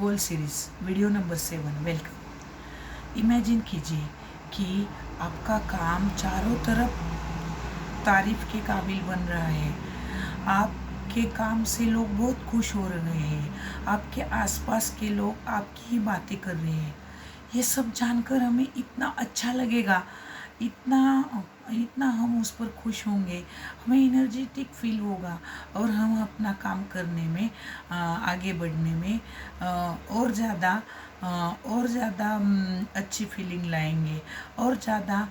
गोल series video number 7 welcome. Imagine कीजिए कि आपका काम चारों तरफ तारीफ़ के काबिल बन रहा है। आपके काम से लोग बहुत खुश हो रहे हैं। आपके आसपास के लोग आपकी ही बातें कर रहे हैं। ये सब जानकर हमें इतना अच्छा लगेगा, इतना इतना हम उस पर खुश होंगे, हमें एनर्जेटिक फील होगा और हम अपना काम करने में आगे बढ़ने में और ज़्यादा अच्छी फीलिंग लाएंगे और ज़्यादा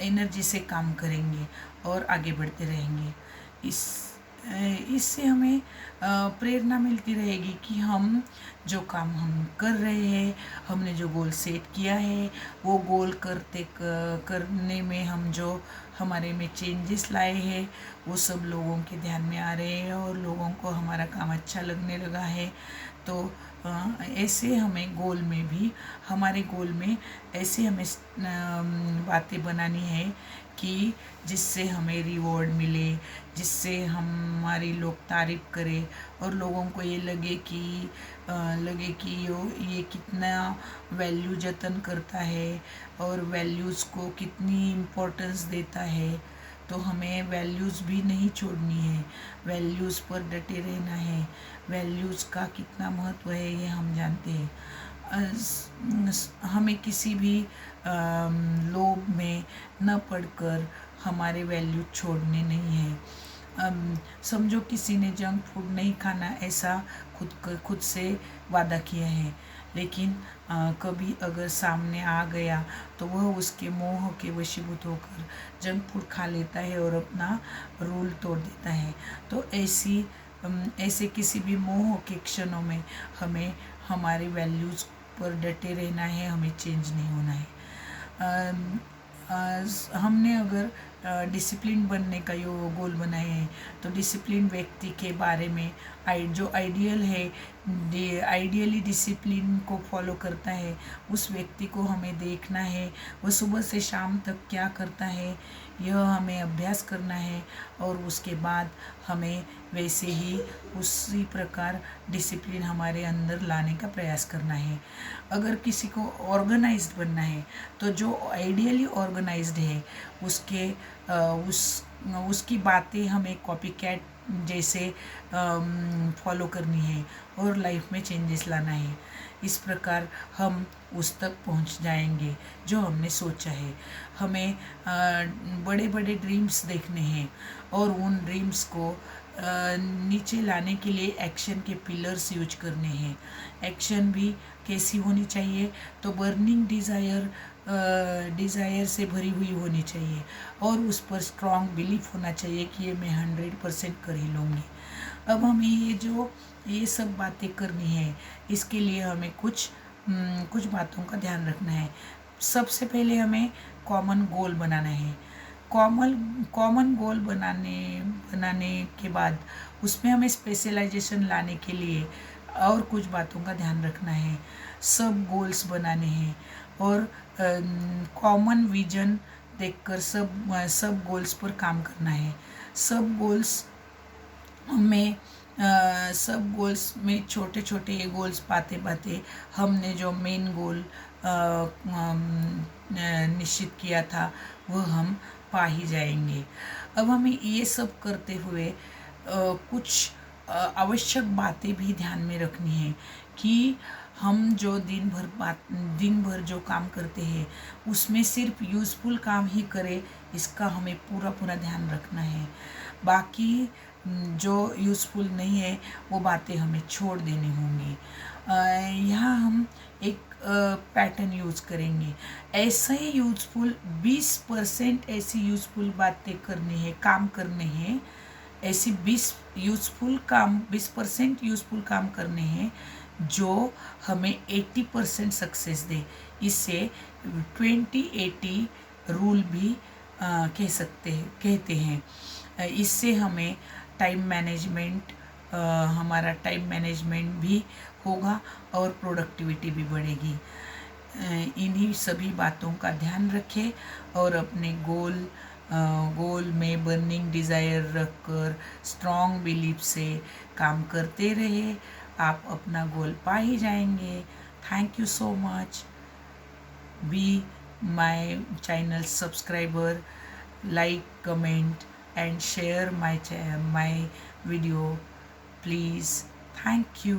एनर्जी से काम करेंगे और आगे बढ़ते रहेंगे। इस इससे हमें प्रेरणा मिलती रहेगी कि हम जो काम हम कर रहे हैं, हमने जो गोल सेट किया है, वो गोल करने में हम जो हमारे में चेंजेस लाए हैं, वो सब लोगों के ध्यान में आ रहे हैं और लोगों को हमारा काम अच्छा लगने लगा है। तो ऐसे हमें गोल में भी हमारे गोल में ऐसे हमें बातें बनानी है कि जिससे हमें रिवॉर्ड मिले, जिससे हमारी लोग तारीफ़ करें और लोगों को ये लगे कि ये कितना वैल्यू जतन करता है और वैल्यूज़ को कितनी इम्पोर्टेंस देता है। तो हमें वैल्यूज़ भी नहीं छोड़नी है, वैल्यूज़ पर डटे रहना है। वैल्यूज़ का कितना महत्व है ये हम जानते हैं। हमें किसी भी लोभ में न पड़कर हमारे वैल्यू छोड़ने नहीं है। समझो किसी ने जंक फूड नहीं खाना ऐसा खुद से वादा किया है, लेकिन कभी अगर सामने आ गया तो वह उसके मोह के वशीभूत होकर जंक फूड खा लेता है और अपना रूल तोड़ देता है। तो ऐसे किसी भी मोह के क्षणों में हमें हमारे वैल्यूज़ पर डटे रहना है, हमें चेंज नहीं होना है। हमने अगर डिसिप्लिन बनने का यो गोल बनाए हैं तो डिसिप्लिन व्यक्ति के बारे में जो आइडियल है, आइडियली डिसिप्लिन को फॉलो करता है, उस व्यक्ति को हमें देखना है। वो सुबह से शाम तक क्या करता है यह हमें अभ्यास करना है और उसके बाद हमें वैसे ही उसी प्रकार डिसिप्लिन हमारे अंदर लाने का प्रयास करना है। अगर किसी को ऑर्गेनाइज्ड बनना है तो जो आइडियली ऑर्गेनाइज्ड है उसकी बातें हमें कॉपी कैट जैसे फॉलो करनी है और लाइफ में चेंजेस लाना है। इस प्रकार हम उस तक पहुंच जाएंगे जो हमने सोचा है। हमें बड़े बड़े ड्रीम्स देखने हैं और उन ड्रीम्स को नीचे लाने के लिए एक्शन के पिलर्स यूज करने हैं। एक्शन भी कैसी होनी चाहिए तो बर्निंग डिज़ायर से भरी हुई होनी चाहिए और उस पर स्ट्रॉन्ग बिलीफ होना चाहिए कि ये मैं 100% कर ही लूँगी। अब हमें ये सब बातें करनी है, इसके लिए हमें कुछ बातों का ध्यान रखना है। सबसे पहले हमें कॉमन गोल बनाना है। कॉमन गोल बनाने के बाद उसमें हमें स्पेशलाइजेशन लाने के लिए और कुछ बातों का ध्यान रखना है। सब गोल्स बनाने हैं और कॉमन विजन देखकर सब गोल्स पर काम करना है। सब गोल्स में छोटे छोटे ये गोल्स पाते हमने जो मेन गोल निश्चित किया था वह हम पा ही जाएंगे। अब हमें ये सब करते हुए कुछ आवश्यक बातें भी ध्यान में रखनी है कि हम जो दिन भर जो काम करते हैं उसमें सिर्फ यूज़फुल काम ही करें, इसका हमें पूरा ध्यान रखना है। बाकी जो यूज़फुल नहीं है वो बातें हमें छोड़ देनी होंगी। यहाँ हम एक पैटर्न यूज़ करेंगे। ऐसा ही यूज़फुल 20% ऐसी यूज़फुल बातें करनी है, काम करने हैं। ऐसी 20% यूज़फुल काम करने हैं जो हमें 80% सक्सेस दे। इसे 20-80 रूल भी कहते हैं। इससे हमें हमारा टाइम मैनेजमेंट भी होगा और प्रोडक्टिविटी भी बढ़ेगी। इन्हीं सभी बातों का ध्यान रखें और अपने गोल में बर्निंग डिज़ायर रखकर स्ट्रॉन्ग बिलीफ से काम करते रहे आप अपना गोल पा ही जाएंगे। Thank you so much. Be my channel subscriber, like, comment and share my video please. Thank you.